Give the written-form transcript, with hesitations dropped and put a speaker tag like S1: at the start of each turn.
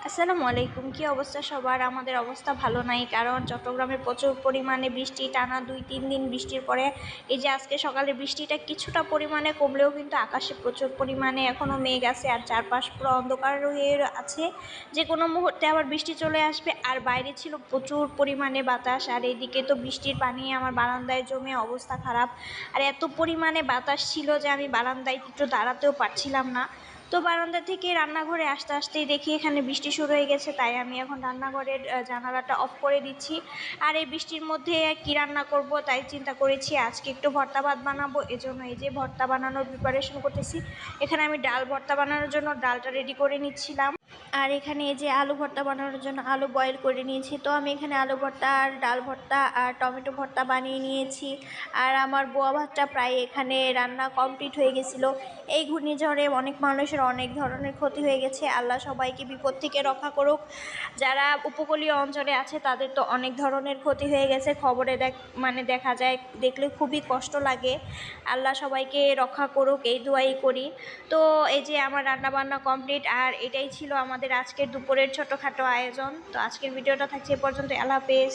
S1: আসসালামু আলাইকুম। কি অবস্থা সবার? আমাদের অবস্থা ভালো নাই, কারণ চট্টগ্রামে প্রচুর পরিমাণে বৃষ্টি, টানা 2-3 দিন বৃষ্টির পরে এই যে আজকে সকালে বৃষ্টিটা কিছুটা পরিমাণে কমলেও কিন্তু আকাশে প্রচুর পরিমাণে এখনও মেঘ আছে আর চারপাশ পুরো অন্ধকার হয়ে আছে, যে কোনো মুহূর্তে আবার বৃষ্টি চলে আসবে। আর বাইরে ছিল প্রচুর পরিমাণে বাতাস, আর এইদিকে তো বৃষ্টির পানি আমার বারান্দায় জমে অবস্থা খারাপ। আর এত পরিমাণে বাতাস ছিল যে আমি বারান্দায় একটু দাঁড়াতেও পারছিলাম না। তো বারান্দা থেকে রান্নাঘরে আসতে আসতেই দেখি এখানে বৃষ্টি শুরু হয়ে গেছে, তাই আমি এখন রান্নাঘরের জানালাটা অফ করে দিচ্ছি। আর এই বৃষ্টির মধ্যে কি রান্না করব তাই চিন্তা করেছি আজকে একটু ভর্তা ভাত বানাবো, এজন্য এই যে ভর্তা বানানোর প্রিপারেশন করতেছি। এখানে আমি ডাল ভর্তা বানানোর জন্য ডালটা রেডি করে নিচ্ছিলাম। আর এখানে এই যে আলু ভর্তা বানানোর জন্য আলু বয়েল করে নিয়েছি। তো আমি এখানে আলু ভর্তা আর ডাল ভর্তা আর টমেটো ভর্তা বানিয়ে নিয়েছি। আর আমার বোয়া ভাতটা প্রায় এখানে রান্না কমপ্লিট হয়ে গেছিলো। এই ঘূর্ণিঝড়ে অনেক মানুষের অনেক ধরনের ক্ষতি হয়ে গেছে। আল্লাহ সবাইকে বিপদ থেকে রক্ষা করুক। যারা উপকূলীয় অঞ্চলে আছে তাদের তো অনেক ধরনের ক্ষতি হয়ে গেছে, খবরে দেখা যায়, দেখলে খুবই কষ্ট লাগে। আল্লাহ সবাইকে রক্ষা করুক, এই দোয়াই করি। তো এই যে আমার রান্না বান্না কমপ্লিট, আর এটাই ছিল আমাদের আজকের দুপুরের ছোটোখাটো আয়োজন। তো আজকের ভিডিওটা থাকছে এ পর্যন্ত। আল্লাহ হাফেজ।